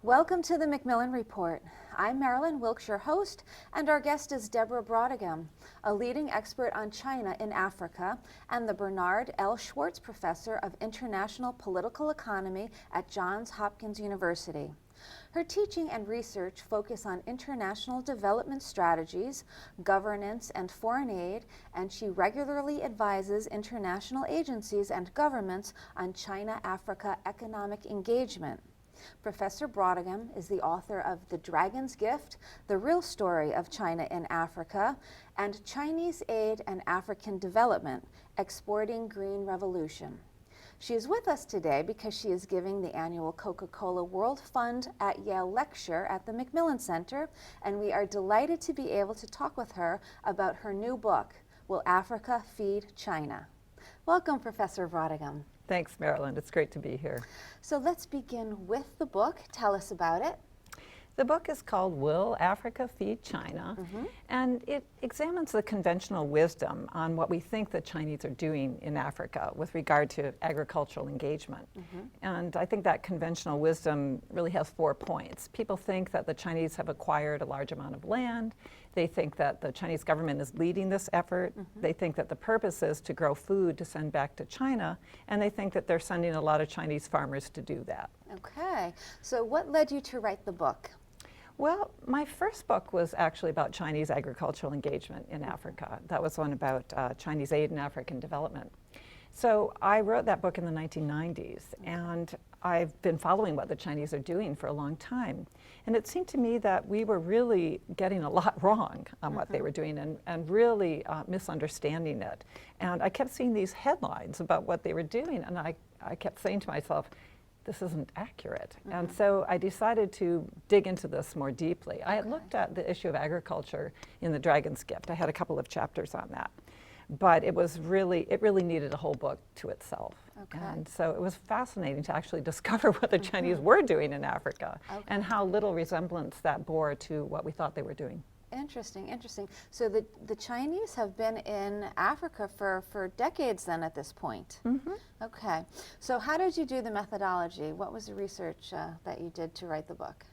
Welcome to the MacMillan Report. I'm Marilyn Wilkes, your host, and our guest is Deborah Bräutigam, a leading expert on China in Africa and the Bernard L. Schwartz Professor of International Political Economy at Johns Hopkins University. Her teaching and research focus on international development strategies, governance, and foreign aid, and she regularly advises international agencies and governments on China-Africa economic engagement. Professor Bräutigam is the author of The Dragon's Gift, The Real Story of China in Africa, and Chinese Aid and African Development, Exporting Green Revolution. She is with us today because she is giving the annual Coca-Cola World Fund at Yale Lecturer at the MacMillan Center, and we are delighted to be able to talk with her about her new book, Will Africa Feed China? Welcome, Professor Bräutigam. Thanks, Marilyn. It's great to be here. So let's begin with the book. Tell us about it. The book is called Will Africa Feed China? And it examines the conventional wisdom on what we think the Chinese are doing in Africa with regard to agricultural engagement. And I think that conventional wisdom really has 4 points. People think that the Chinese have acquired a large amount of land. They think that the Chinese government is leading this effort. They think that the purpose is to grow food to send back to China. And they think that they're sending a lot of Chinese farmers to do that. Okay. So what led you to write the book? Well, my first book was actually about Chinese agricultural engagement in Africa. That was one about Chinese aid and African development. So I wrote that book in the 1990s, and I've been following what the Chinese are doing for a long time. And it seemed to me that we were really getting a lot wrong on what they were doing and really misunderstanding it. And I kept seeing these headlines about what they were doing, and I kept saying to myself, this isn't accurate. And so I decided to dig into this more deeply. I had looked at the issue of agriculture in The Dragon's Gift. I had a couple of chapters on that. But it really needed a whole book to itself. And so it was fascinating to actually discover what the Chinese were doing in Africa and how little resemblance that bore to what we thought they were doing. Interesting, interesting. So the Chinese have been in Africa for decades then at this point. Okay. So how did you do the methodology? What was the research that you did to write the book?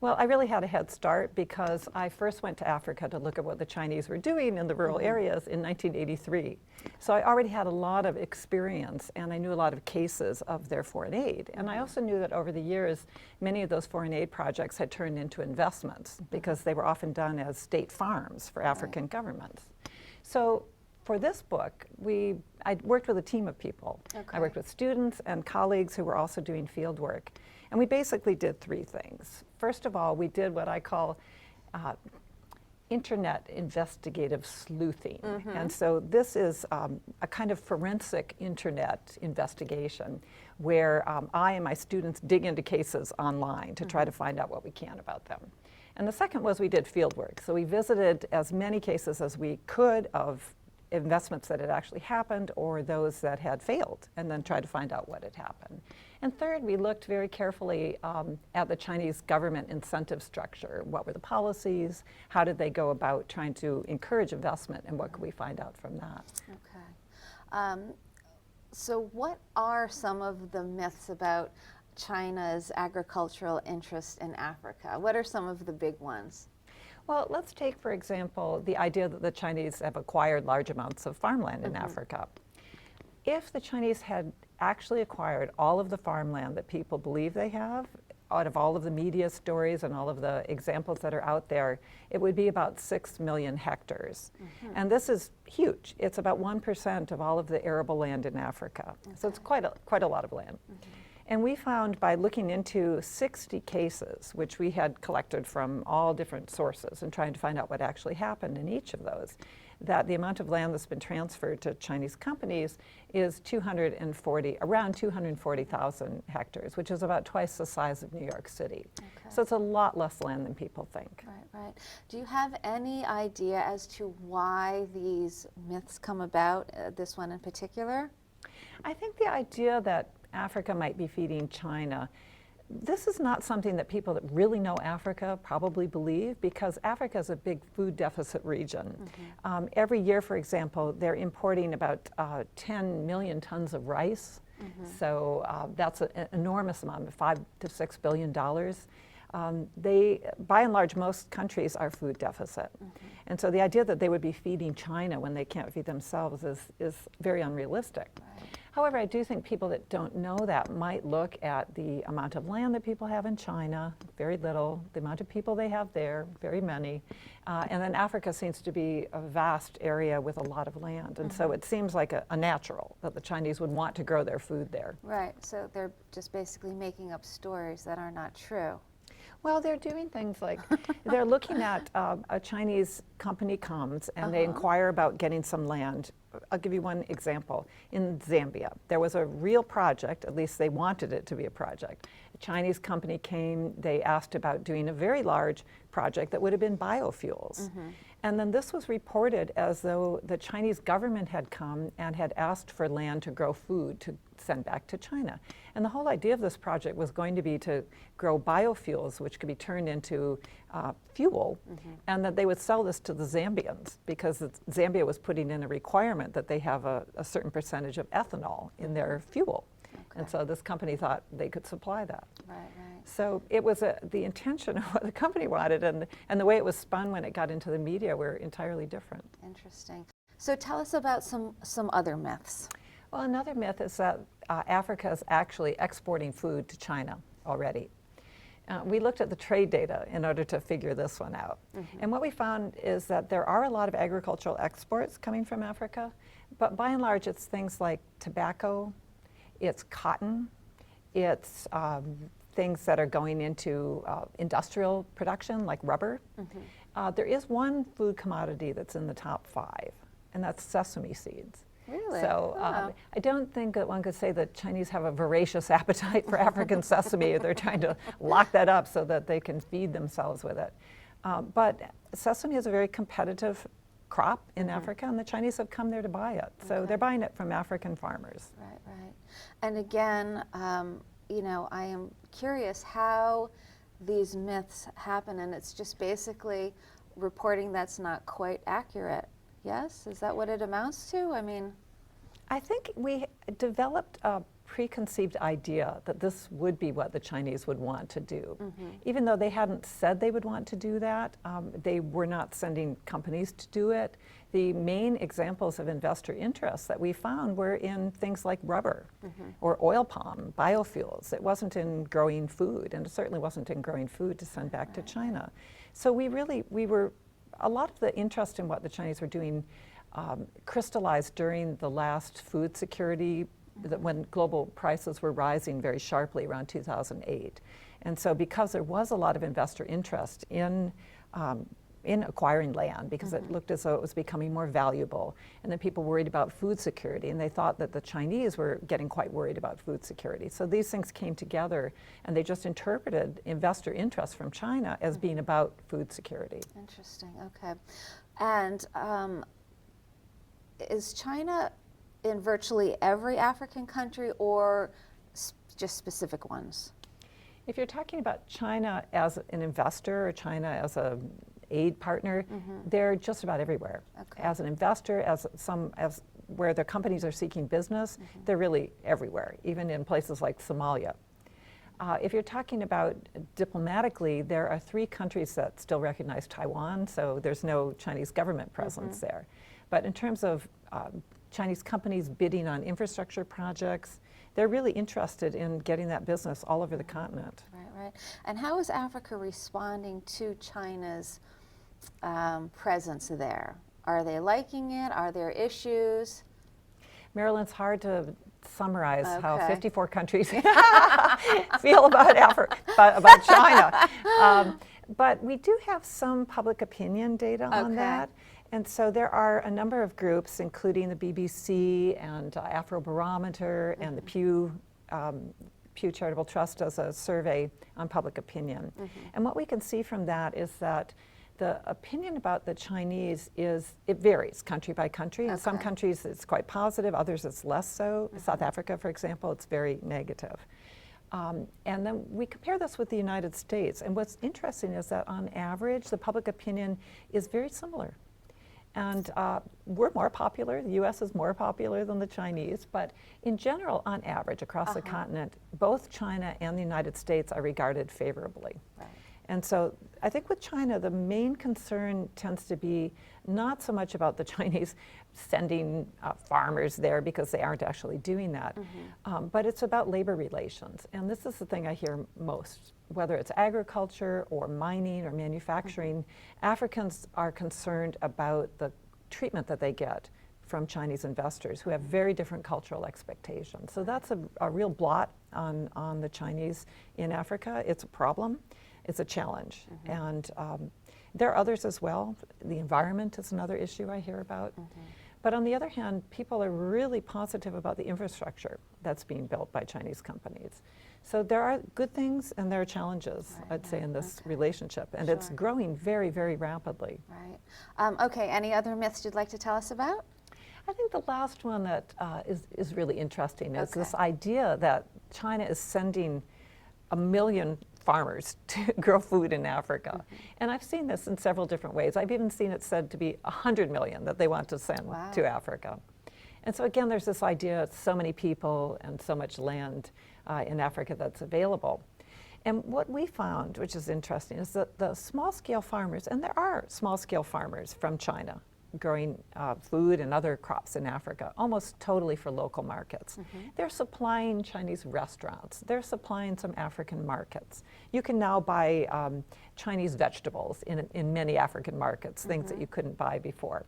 Well, I really had a head start because I first went to Africa to look at what the Chinese were doing in the rural areas in 1983. So I already had a lot of experience, and I knew a lot of cases of their foreign aid. And I also knew that over the years, many of those foreign aid projects had turned into investments because they were often done as state farms for African governments. So for this book, I worked with a team of people. I worked with students and colleagues who were also doing field work. And we basically did 3 things. First of all, we did what I call internet investigative sleuthing. And so this is a kind of forensic internet investigation where I and my students dig into cases online to try to find out what we can about them. And the second was we did field work. So we visited as many cases as we could of investments that had actually happened or those that had failed, and then tried to find out what had happened. And third, we looked very carefully at the Chinese government incentive structure. What were the policies? How did they go about trying to encourage investment, and what could we find out from that? Okay. So what are some of the myths about China's agricultural interest in Africa? What are some of the big ones? Well, let's take, for example, the idea that the Chinese have acquired large amounts of farmland in Africa. If the Chinese had actually acquired all of the farmland that people believe they have, out of all of the media stories and all of the examples that are out there, it would be about 6 million hectares. And this is huge. It's about 1% of all of the arable land in Africa. So it's quite a lot of land. And we found by looking into 60 cases, which we had collected from all different sources and trying to find out what actually happened in each of those, that the amount of land that's been transferred to Chinese companies is around 240,000 hectares, which is about twice the size of New York City. So it's a lot less land than people think. Right. Do you have any idea as to why these myths come about, this one in particular? I think the idea that Africa might be feeding China, this is not something that people that really know Africa probably believe, because Africa is a big food deficit region. Every year, for example, they're importing about 10 million tons of rice. So that's an enormous amount, $5 to $6 billion. they, by and large, most countries are food deficit. And so the idea that they would be feeding China when they can't feed themselves is very unrealistic. Right. However, I do think people that don't know that might look at the amount of land that people have in China, very little, the amount of people they have there, very many, and then Africa seems to be a vast area with a lot of land. And so it seems like a natural that the Chinese would want to grow their food there. Right, so they're just basically making up stories that are not true. Well, they're doing things like, they're looking at a Chinese company comes and they inquire about getting some land. I'll give you one example. In Zambia, there was a real project, at least they wanted it to be a project. A Chinese company came, they asked about doing a very large project that would have been biofuels. And then this was reported as though the Chinese government had come and had asked for land to grow food to send back to China. And the whole idea of this project was going to be to grow biofuels, which could be turned into fuel, and that they would sell this to the Zambians, because Zambia was putting in a requirement that they have a certain percentage of ethanol in their fuel. And so this company thought they could supply that. Right, right. So it was the intention of what the company wanted, and the way it was spun when it got into the media were entirely different. Interesting. So tell us about some other myths. Well, another myth is that Africa is actually exporting food to China already. We looked at the trade data in order to figure this one out. And what we found is that there are a lot of agricultural exports coming from Africa, but by and large it's things like tobacco, it's cotton, it's things that are going into industrial production like rubber. There is one food commodity that's in the top 5, and that's sesame seeds. Really? So I don't think that one could say that Chinese have a voracious appetite for African sesame. They're trying to lock that up so that they can feed themselves with it. But sesame is a very competitive crop in Africa, and the Chinese have come there to buy it. So they're buying it from African farmers. Right, right. And again, you know, I am curious how these myths happen, and it's just basically reporting that's not quite accurate. Yes? Is that what it amounts to? I mean, I think we developed a preconceived idea that this would be what the Chinese would want to do. Even though they hadn't said they would want to do that, they were not sending companies to do it. The main examples of investor interest that we found were in things like rubber or oil palm, biofuels. It wasn't in growing food, and it certainly wasn't in growing food to send back to China. So we were, a lot of the interest in what the Chinese were doing crystallized during the last food security, when global prices were rising very sharply around 2008. And so because there was a lot of investor interest in acquiring land, because it looked as though it was becoming more valuable, and then people worried about food security, and they thought that the Chinese were getting quite worried about food security. So these things came together, and they just interpreted investor interest from China as being about food security. interesting. Okay. And is China in virtually every African country, or just specific ones? If you're talking about China as an investor or China as a aid partner, they're just about everywhere. As an investor, as where the companies are seeking business, they're really everywhere, even in places like Somalia. If you're talking about diplomatically, there are 3 countries that still recognize Taiwan, so there's no Chinese government presence there. But in terms of Chinese companies bidding on infrastructure projects, they're really interested in getting that business all over the continent. Right, right. And how is Africa responding to China's presence there? Are they liking it? Are there issues? Marilyn, it's hard to summarize how 54 countries feel about China. But we do have some public opinion data on that. And so there are a number of groups, including the BBC and Afrobarometer and the Pew Charitable Trust, does a survey on public opinion. And what we can see from that is that the opinion about the Chinese it varies country by country. In some countries it's quite positive, others it's less so. South Africa, for example, it's very negative. And then we compare this with the United States. And what's interesting is that on average, the public opinion is very similar. And we're more popular, the US is more popular than the Chinese, but in general, on average, across the continent, both China and the United States are regarded favorably. Right. And so I think with China, the main concern tends to be not so much about the Chinese sending farmers there, because they aren't actually doing that, but it's about labor relations. And this is the thing I hear most, whether it's agriculture or mining or manufacturing. Africans are concerned about the treatment that they get from Chinese investors who have very different cultural expectations. So that's a real blot on the Chinese in Africa. It's a problem. It's a challenge. And there are others as well. The environment is another issue I hear about. But on the other hand, people are really positive about the infrastructure that's being built by Chinese companies. So there are good things and there are challenges, I'd say, in this relationship. And it's growing very, very rapidly. Right. Okay, any other myths you'd like to tell us about? I think the last one that is really interesting is this idea that China is sending 1 million farmers to grow food in Africa. And I've seen this in several different ways. I've even seen it said to be 100 million that they want to send to Africa. And so again, there's this idea of so many people and so much land in Africa that's available. And what we found, which is interesting, is that the small-scale farmers, and there are small-scale farmers from China growing food and other crops in Africa, almost totally for local markets. They're supplying Chinese restaurants. They're supplying some African markets. You can now buy Chinese vegetables in many African markets, things that you couldn't buy before.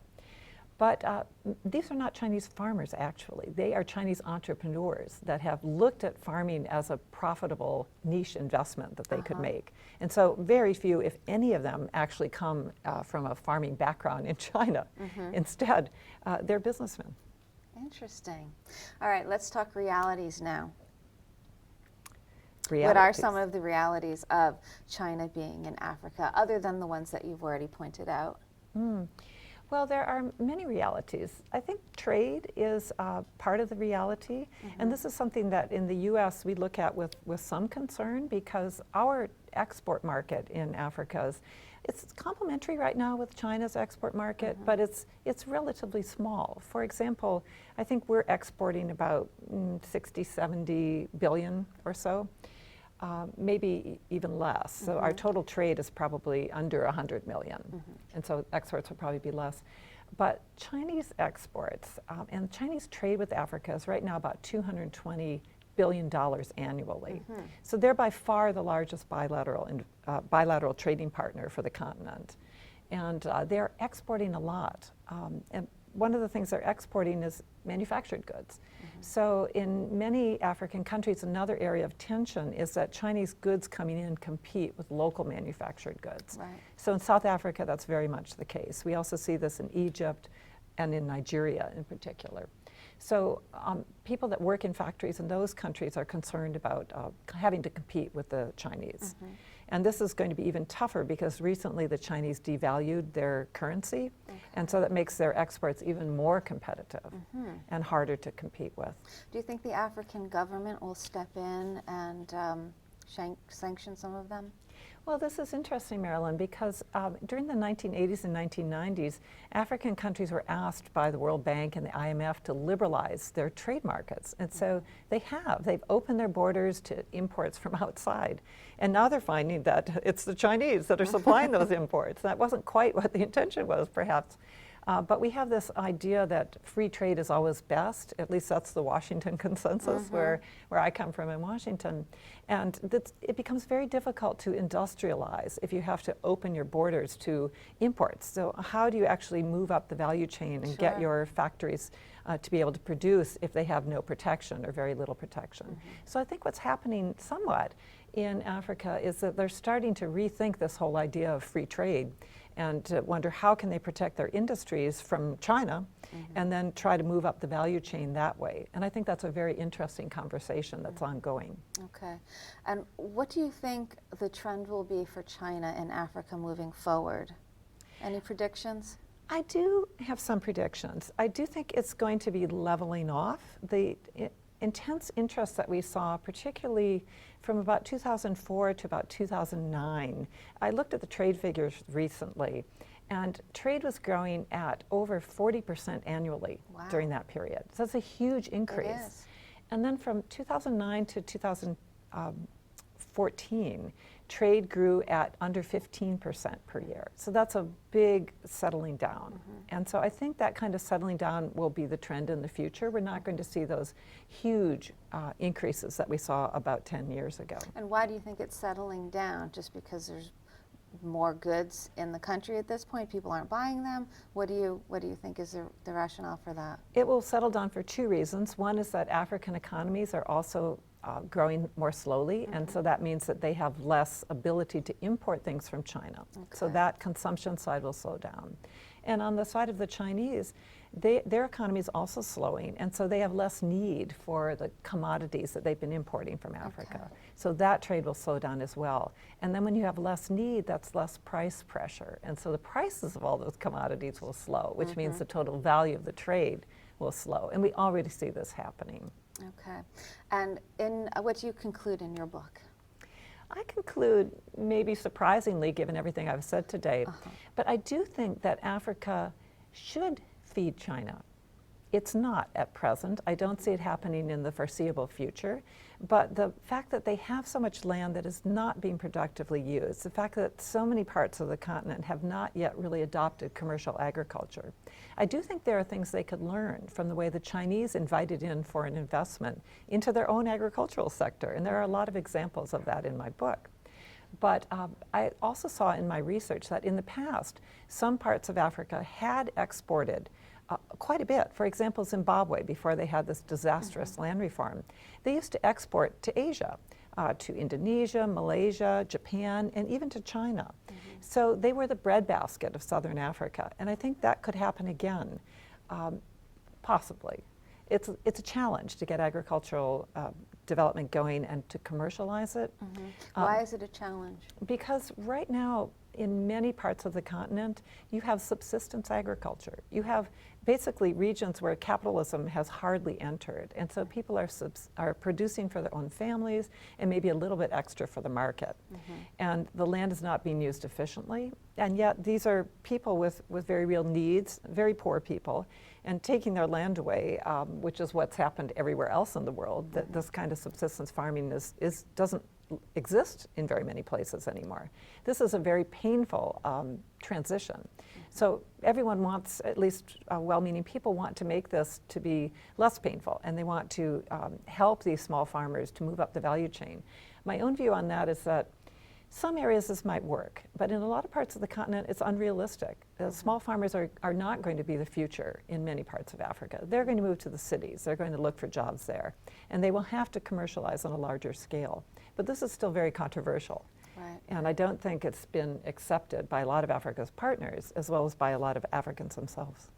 But these are not Chinese farmers, actually. They are Chinese entrepreneurs that have looked at farming as a profitable niche investment that they could make. And so very few, if any of them, actually come from a farming background in China. Instead, they're businessmen. Interesting. All right, let's talk realities now. Realities. What are some of the realities of China being in Africa, other than the ones that you've already pointed out? Well, there are many realities. I think trade is part of the reality, and this is something that in the U.S. we look at with some concern, because our export market in Africa it's complementary right now with China's export market, but it's relatively small. For example, I think we're exporting about 60, 70 billion or so. Maybe even less. So our total trade is probably under 100 million. And so exports will probably be less. But Chinese exports and Chinese trade with Africa is right now about $220 billion annually. So they're by far the largest bilateral trading partner for the continent. And they're exporting a lot. And one of the things they're exporting is manufactured goods. So in many African countries, another area of tension is that Chinese goods coming in compete with local manufactured goods. So in South Africa, that's very much the case. We also see this in Egypt and in Nigeria in particular. So people that work in factories in those countries are concerned about having to compete with the Chinese. And this is going to be even tougher because recently the Chinese devalued their currency, and so that makes their exports even more competitive and harder to compete with. Do you think the African government will step in and sanction some of them? Well, this is interesting, Marilyn, because during the 1980s and 1990s, African countries were asked by the World Bank and the IMF to liberalize their trade markets. And so they have. They've opened their borders to imports from outside. And now they're finding that it's the Chinese that are supplying those imports. That wasn't quite what the intention was, perhaps. But we have this idea that free trade is always best. At least that's the Washington consensus, where I come from in Washington. And it becomes very difficult to industrialize if you have to open your borders to imports. So how do you actually move up the value chain and get your factories to be able to produce if they have no protection or very little protection? So I think what's happening somewhat in Africa is that they're starting to rethink this whole idea of free trade and to wonder how can they protect their industries from China and then try to move up the value chain that way. And I think that's a very interesting conversation that's ongoing. Okay. And what do you think the trend will be for China and Africa moving forward? Any predictions? I do have some predictions. I do think it's going to be leveling off. The intense interest that we saw, particularly from about 2004 to about 2009. I looked at the trade figures recently, and trade was growing at over 40% annually during that period. So that's a huge increase. It is. And then from 2009 to 2014, 14, trade grew at under 15% per year. So that's a big settling down. And so I think that kind of settling down will be the trend in the future. We're not going to see those huge increases that we saw about 10 years ago. And why do you think it's settling down? Just because there's more goods in the country at this point, people aren't buying them? What do you think is the rationale for that? It will settle down for two reasons. One is that African economies are also growing more slowly, and so that means that they have less ability to import things from China. So that consumption side will slow down. And on the side of the Chinese, their economy is also slowing, and so they have less need for the commodities that they've been importing from Africa. So that trade will slow down as well. And then when you have less need, that's less price pressure. And so the prices of all those commodities will slow, which means the total value of the trade will slow. And we already see this happening. Okay. And what do you conclude in your book? I conclude, maybe surprisingly, given everything I've said today, but I do think that Africa should feed China. It's not at present. I don't see it happening in the foreseeable future. But the fact that they have so much land that is not being productively used, the fact that so many parts of the continent have not yet really adopted commercial agriculture, I do think there are things they could learn from the way the Chinese invited in foreign investment into their own agricultural sector. And there are a lot of examples of that in my book. But I also saw in my research that in the past, some parts of Africa had exported quite a bit. For example, Zimbabwe, before they had this disastrous land reform, they used to export to Asia, to Indonesia, Malaysia, Japan, and even to China. So they were the breadbasket of southern Africa, and I think that could happen again, possibly. It's a challenge to get agricultural development going and to commercialize it. Why is it a challenge? Because right now, in many parts of the continent, you have subsistence agriculture. You have basically regions where capitalism has hardly entered. And so people are producing for their own families and maybe a little bit extra for the market. And the land is not being used efficiently. And yet these are people with very real needs, very poor people, and taking their land away, which is what's happened everywhere else in the world, that this kind of subsistence farming doesn't exist in very many places anymore. This is a very painful transition. So everyone wants, at least well-meaning people want to make this to be less painful, and they want to help these small farmers to move up the value chain. My own view on that is that some areas this might work, but in a lot of parts of the continent it's unrealistic. Small farmers are not going to be the future in many parts of Africa. They're going to move to the cities. They're going to look for jobs there, and they will have to commercialize on a larger scale. But this is still very controversial. Right. And I don't think it's been accepted by a lot of Africa's partners as well as by a lot of Africans themselves.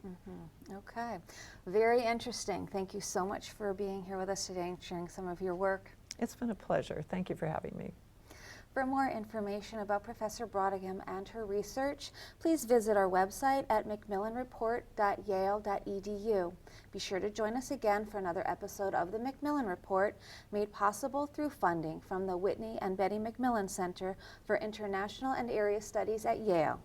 Okay. Very interesting. Thank you so much for being here with us today and sharing some of your work. It's been a pleasure. Thank you for having me. For more information about Professor Bräutigam and her research, please visit our website at macmillanreport.yale.edu. Be sure to join us again for another episode of the MacMillan Report, made possible through funding from the Whitney and Betty MacMillan Center for International and Area Studies at Yale.